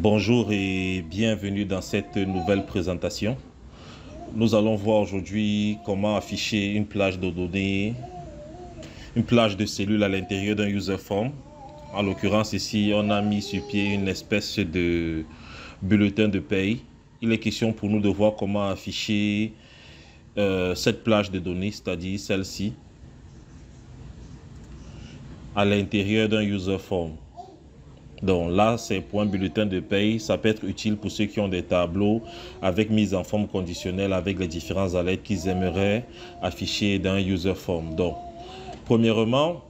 Bonjour et bienvenue dans cette nouvelle présentation. Nous allons voir aujourd'hui comment afficher une plage de données, une plage de cellules à l'intérieur d'un user form. En l'occurrence ici, on a mis sur pied une espèce de bulletin de paye. Il est question pour nous de voir comment afficher cette plage de données, c'est-à-dire celle-ci, à l'intérieur d'un user form. Donc là, c'est pour un bulletin de paye. Ça peut être utile pour ceux qui ont des tableaux avec mise en forme conditionnelle avec les différents alertes qu'ils aimeraient afficher dans un user form. Donc, premièrement,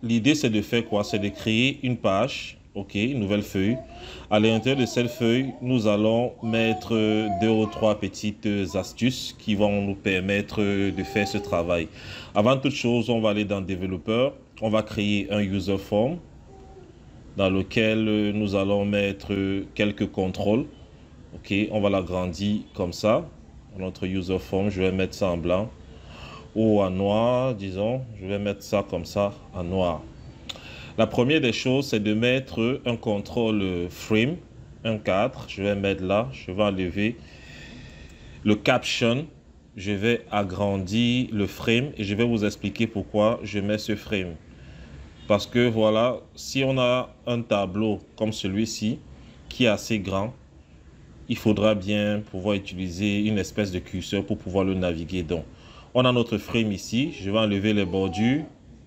l'idée c'est de faire quoi? C'est de créer une page, ok, une nouvelle feuille. À l'intérieur de cette feuille, nous allons mettre 2 ou 3 petites astuces qui vont nous permettre de faire ce travail. Avant toute chose, on va aller dans Développeur. On va créer un user form dans lequel nous allons mettre quelques contrôles. Ok, on va l'agrandir comme ça. Notre user form, je vais mettre ça en blanc ou en noir, disons. Je vais mettre ça comme ça en noir. La première des choses, c'est de mettre un contrôle frame, un cadre. Je vais mettre là, je vais enlever le caption. Je vais agrandir le frame et je vais vous expliquer pourquoi je mets ce frame. Parce que voilà, si on a un tableau comme celui-ci, qui est assez grand, il faudra bien pouvoir utiliser une espèce de curseur pour pouvoir le naviguer. Donc, on a notre frame ici. Je vais enlever les bordures.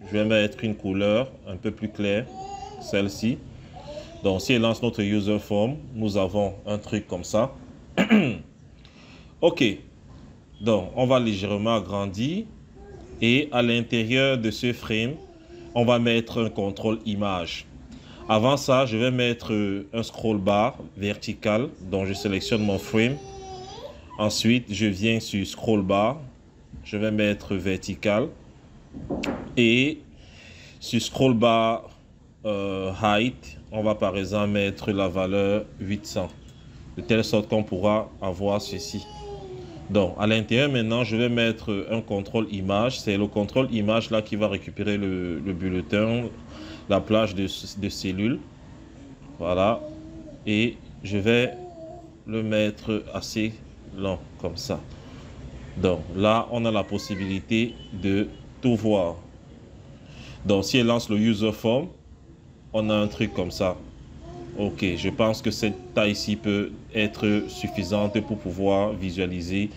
Je vais mettre une couleur un peu plus claire, celle-ci. Donc, si elle lance notre user form, nous avons un truc comme ça. OK. Donc, on va légèrement agrandir. Et à l'intérieur de ce frame, on va mettre un contrôle image. Avant ça, je vais mettre un scroll bar vertical. Donc, je sélectionne mon frame. Ensuite, je viens sur scroll bar. Je vais mettre vertical. Et sur scroll bar height, on va par exemple mettre la valeur 800. De telle sorte qu'on pourra avoir ceci. Donc, à l'intérieur, maintenant, je vais mettre un contrôle image. C'est le contrôle image là qui va récupérer le bulletin, la plage de cellules. Voilà. Et je vais le mettre assez long, comme ça. Donc, là, on a la possibilité de tout voir. Donc, si elle lance le user form, on a un truc comme ça. Ok, je pense que cette taille-ci peut être suffisante pour pouvoir visualiser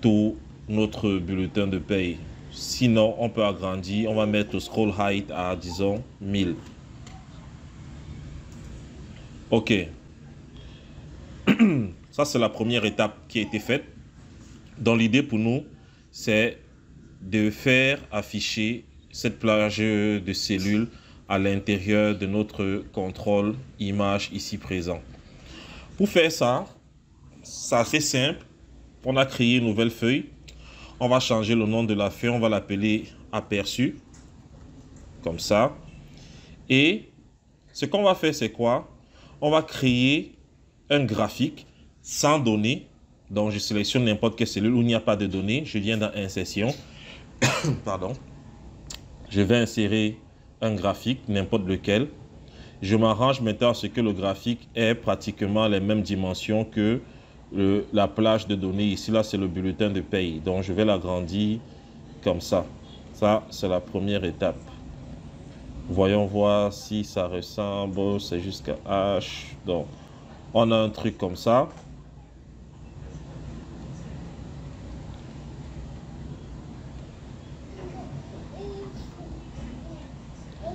tout notre bulletin de paye. Sinon, on peut agrandir. On va mettre le scroll height à, disons, 1000. Ok. Ça, c'est la première étape qui a été faite. Donc, l'idée pour nous, c'est de faire afficher cette plage de cellules à l'intérieur de notre contrôle image ici présent. Pour faire ça, c'est assez simple. On a créé une nouvelle feuille. On va changer le nom de la feuille. On va l'appeler aperçu. Comme ça. Et ce qu'on va faire, c'est quoi? On va créer un graphique sans données. Donc, je sélectionne n'importe quelle cellule où il n'y a pas de données. Je viens dans Insertion. Pardon. Je vais insérer un graphique, n'importe lequel. Je m'arrange maintenant à ce que le graphique ait pratiquement les mêmes dimensions que la plage de données. Ici, là, c'est le bulletin de paye. Donc, je vais l'agrandir comme ça. Ça, c'est la première étape. Voyons voir si ça ressemble. C'est jusqu'à H. Donc, on a un truc comme ça.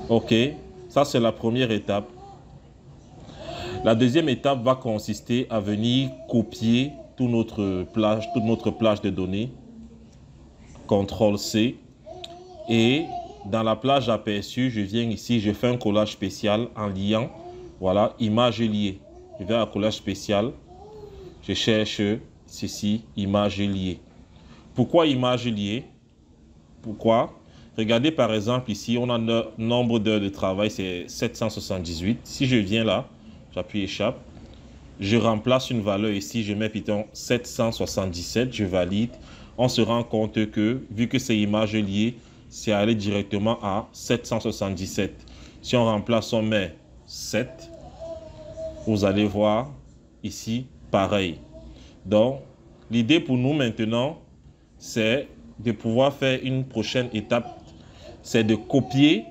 Ok, ça c'est la première étape. La deuxième étape va consister à venir copier toute notre plage de données. CTRL-C. Et dans la plage aperçue, je viens ici, je fais un collage spécial en liant, voilà, image liée. Je vais à collage spécial. Je cherche ceci, image liée. Pourquoi image liée? Pourquoi? Regardez par exemple ici, on a le nombre d'heures de travail, c'est 778. Si je viens là, j'appuie échappe. Je remplace une valeur ici, je mets Python 777, je valide. On se rend compte que, vu que c'est image liée, c'est aller directement à 777. Si on remplace, on met 7. Vous allez voir ici, pareil. Donc, l'idée pour nous maintenant, c'est de pouvoir faire une prochaine étape. C'est de copier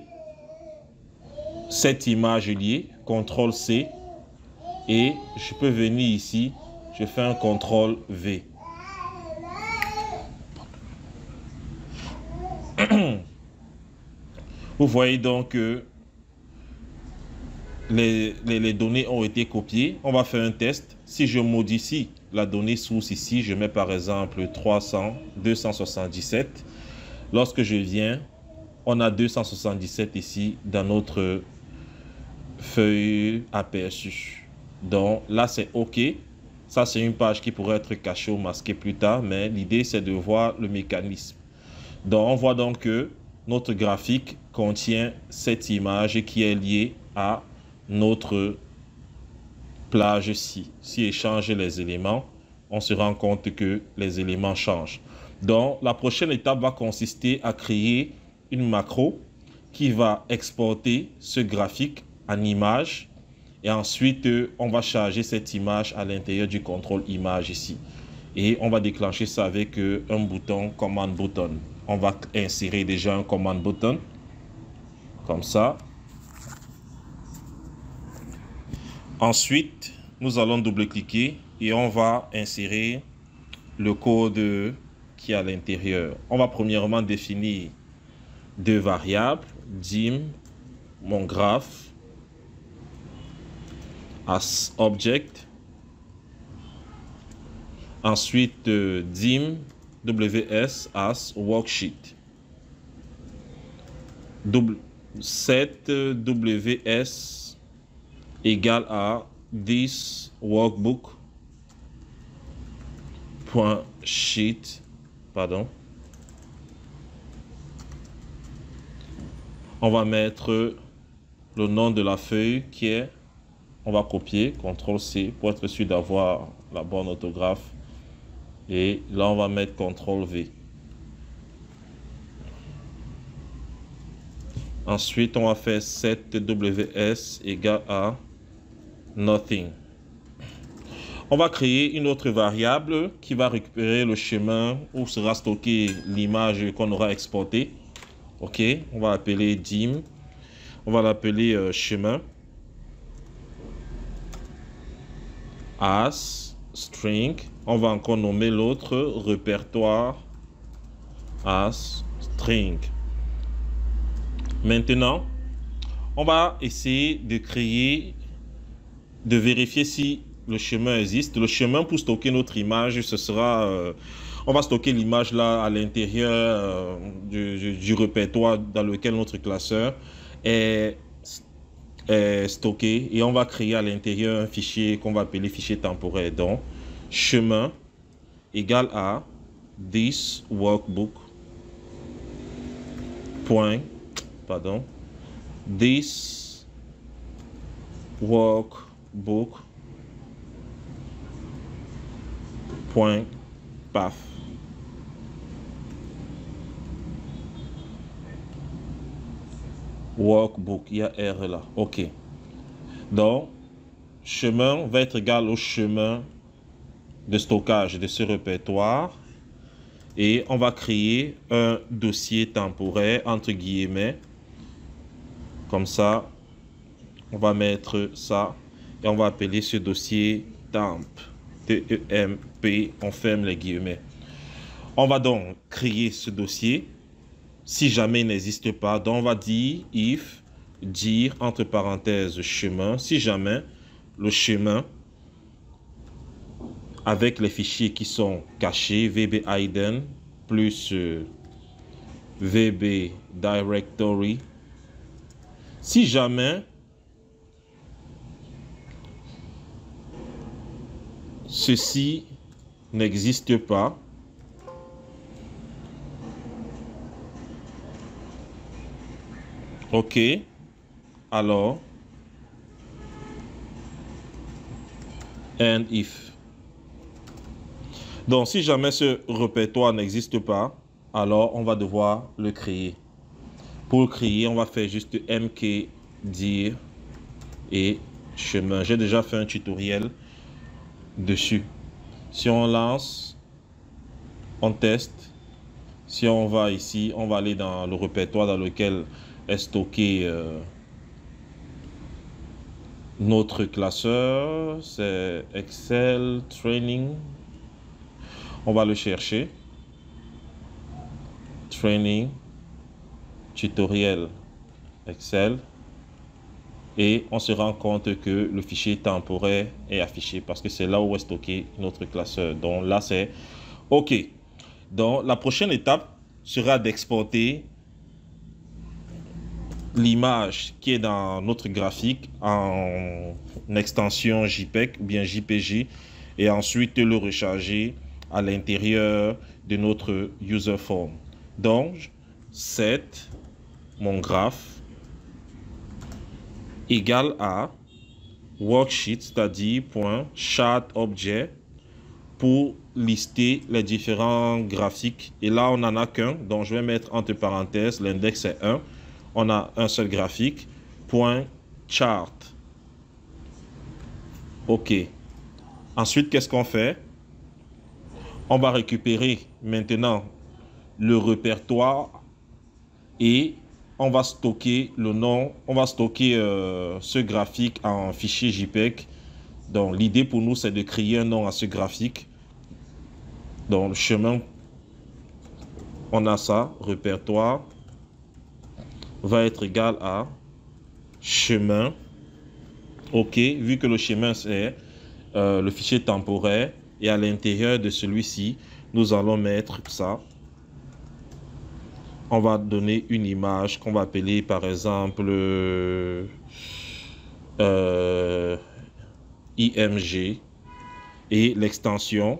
cette image liée, CTRL-C. Et je peux venir ici, je fais un CTRL V. Vous voyez donc que les données ont été copiées. On va faire un test. Si je modifie la donnée source ici, je mets par exemple 277. Lorsque je viens, on a 277 ici dans notre feuille aperçue. Donc là, c'est OK. Ça, c'est une page qui pourrait être cachée ou masquée plus tard, mais l'idée, c'est de voir le mécanisme. Donc, on voit donc que notre graphique contient cette image qui est liée à notre plage-ci. Si on change les éléments, on se rend compte que les éléments changent. Donc, la prochaine étape va consister à créer une macro qui va exporter ce graphique en image. Et ensuite, on va charger cette image à l'intérieur du contrôle image ici. Et on va déclencher ça avec un bouton command button. On va insérer déjà un command button. Comme ça. Ensuite, nous allons double-cliquer et on va insérer le code qui est à l'intérieur. On va premièrement définir deux variables. Dim, mon graphe. As object. Ensuite, dim ws as worksheet. Set ws égale à this workbook point sheet, pardon. On va mettre le nom de la feuille qui est, on va copier, CTRL-C pour être sûr d'avoir la bonne orthographe. Et là, on va mettre CTRL-V. Ensuite, on va faire set ws égale à nothing. On va créer une autre variable qui va récupérer le chemin où sera stocké l'image qu'on aura exportée. OK, on va appeler dim. On va l'appeler chemin. As string. On va encore nommer l'autre répertoire as string. Maintenant, on va essayer de créer, de vérifier si le chemin existe. Le chemin pour stocker notre image, ce sera... on va stocker l'image là à l'intérieur du répertoire dans lequel notre classeur est stocké. Et on va créer à l'intérieur un fichier qu'on va appeler fichier temporaire. Donc, chemin égale à this workbook this workbook path. Workbook, il y a R là. OK. Donc, chemin va être égal au chemin de stockage de ce répertoire. Et on va créer un dossier temporaire, entre guillemets. Comme ça, on va mettre ça. Et on va appeler ce dossier temp. T-E-M-P. On ferme les guillemets. On va donc créer ce dossier. Si jamais il n'existe pas, donc on va dire if, dire entre parenthèses chemin. Si jamais le chemin avec les fichiers qui sont cachés, VB hidden plus VB directory. Si jamais ceci n'existe pas. OK. Alors, and if. Donc, si jamais ce répertoire n'existe pas, alors on va devoir le créer. Pour le créer, on va faire juste mkdir et chemin. J'ai déjà fait un tutoriel dessus. Si on lance, on teste. Si on va ici, on va aller dans le répertoire dans lequel est stocké notre classeur. C'est Excel Training. On va le chercher. Training, tutoriel, Excel. Et on se rend compte que le fichier temporaire est affiché parce que c'est là où est stocké notre classeur. Donc là, c'est OK. Donc la prochaine étape sera d'exporter l'image qui est dans notre graphique en extension JPEG ou bien JPG et ensuite le recharger à l'intérieur de notre user form. Donc, set mon graphe égale à worksheet, c'est-à-dire .chart objet pour lister les différents graphiques. Et là, on n'en a qu'un, donc je vais mettre entre parenthèses, l'index est 1. On a un seul graphique, .chart. OK. Ensuite, qu'est-ce qu'on fait? On va récupérer maintenant le répertoire et on va stocker le nom, on va stocker ce graphique en fichier JPEG. Donc l'idée pour nous c'est de créer un nom à ce graphique. Donc le chemin, on a ça, répertoire va être égal à chemin. OK, vu que le chemin c'est le fichier temporaire et à l'intérieur de celui-ci, nous allons mettre ça. On va donner une image qu'on va appeler par exemple IMG et l'extension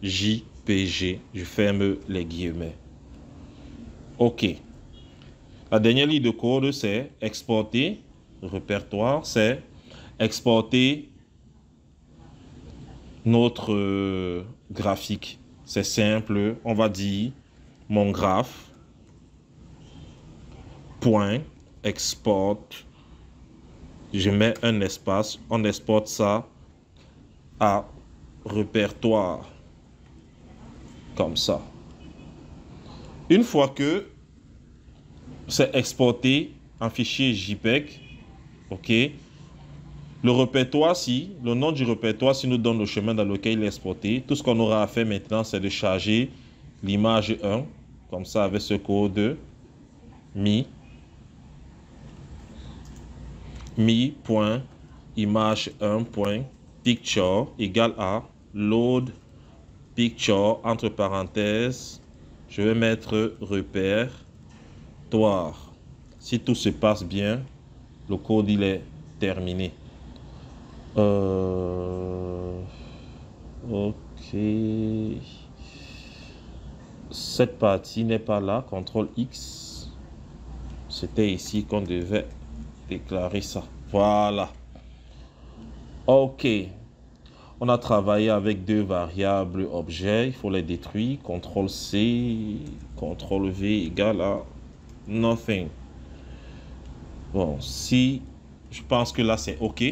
.jpg. Je ferme les guillemets. OK. La dernière ligne de code, c'est exporter. Répertoire, c'est exporter notre graphique. C'est simple. On va dire mon graphe export, je mets un espace, on exporte ça à répertoire comme ça. Une fois que c'est exporté en fichier JPEG, OK, le répertoire, si le nom du répertoire, si nous donne le chemin dans lequel il est exporté, tout ce qu'on aura à faire maintenant, c'est de charger l'image 1, comme ça avec ce code mi.image1.picture égale à load picture entre parenthèses, je vais mettre répertoire. Si tout se passe bien, le code il est terminé. OK. Cette partie n'est pas là, CTRL X. C'était ici qu'on devait déclarer ça. Voilà. OK. On a travaillé avec deux variables objets. Il faut les détruire. CTRL C, CTRL V égale à nothing. Bon, si je pense que là c'est OK.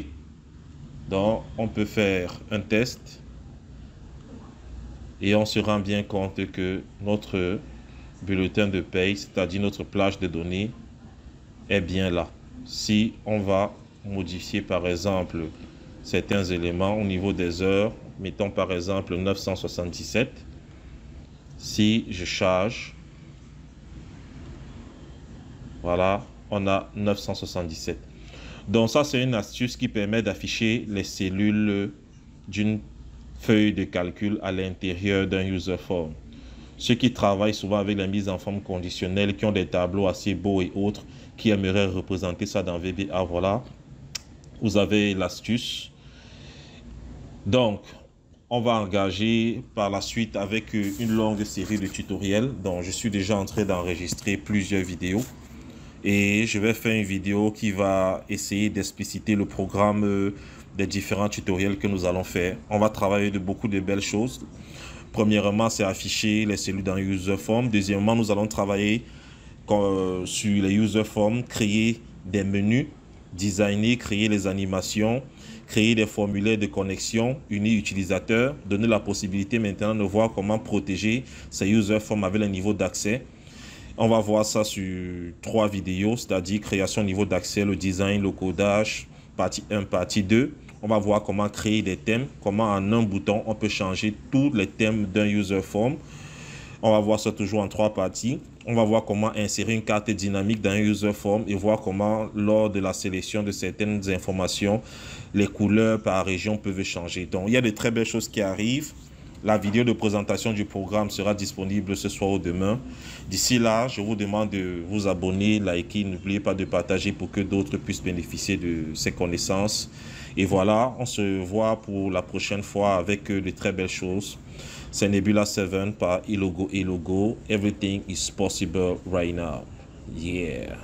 Donc, on peut faire un test. Et on se rend bien compte que notre bulletin de paye, c'est-à-dire notre plage de données, est bien là. Si on va modifier par exemple certains éléments au niveau des heures, mettons par exemple 977, si je charge, voilà, on a 977. Donc ça c'est une astuce qui permet d'afficher les cellules d'une feuille de calcul à l'intérieur d'un user form. Ceux qui travaillent souvent avec la mise en forme conditionnelle, qui ont des tableaux assez beaux et autres, qui aimeraient représenter ça dans VBA, voilà, vous avez l'astuce. Donc, on va engager par la suite avec une longue série de tutoriels dont je suis déjà en train d'enregistrer plusieurs vidéos. Et je vais faire une vidéo qui va essayer d'expliciter le programme des différents tutoriels que nous allons faire. On va travailler de beaucoup de belles choses. Premièrement, c'est afficher les cellules dans user form. Deuxièmement, nous allons travailler sur les user forms, créer des menus, designer, créer les animations, créer des formulaires de connexion unis utilisateurs, donner la possibilité maintenant de voir comment protéger ces user forms avec le niveau d'accès. On va voir ça sur 3 vidéos, c'est-à-dire création niveau d'accès, le design, le codage, partie 1, partie 2. On va voir comment créer des thèmes, comment en un bouton on peut changer tous les thèmes d'un user form. On va voir ça toujours en 3 parties. On va voir comment insérer une carte dynamique dans un user form et voir comment, lors de la sélection de certaines informations, les couleurs par région peuvent changer. Donc, il y a de très belles choses qui arrivent. La vidéo de présentation du programme sera disponible ce soir ou demain. D'ici là, je vous demande de vous abonner, liker, n'oubliez pas de partager pour que d'autres puissent bénéficier de ces connaissances. Et voilà, on se voit pour la prochaine fois avec de très belles choses. C'est Nebula 7 par Ilogo. Everything is possible right now. Yeah.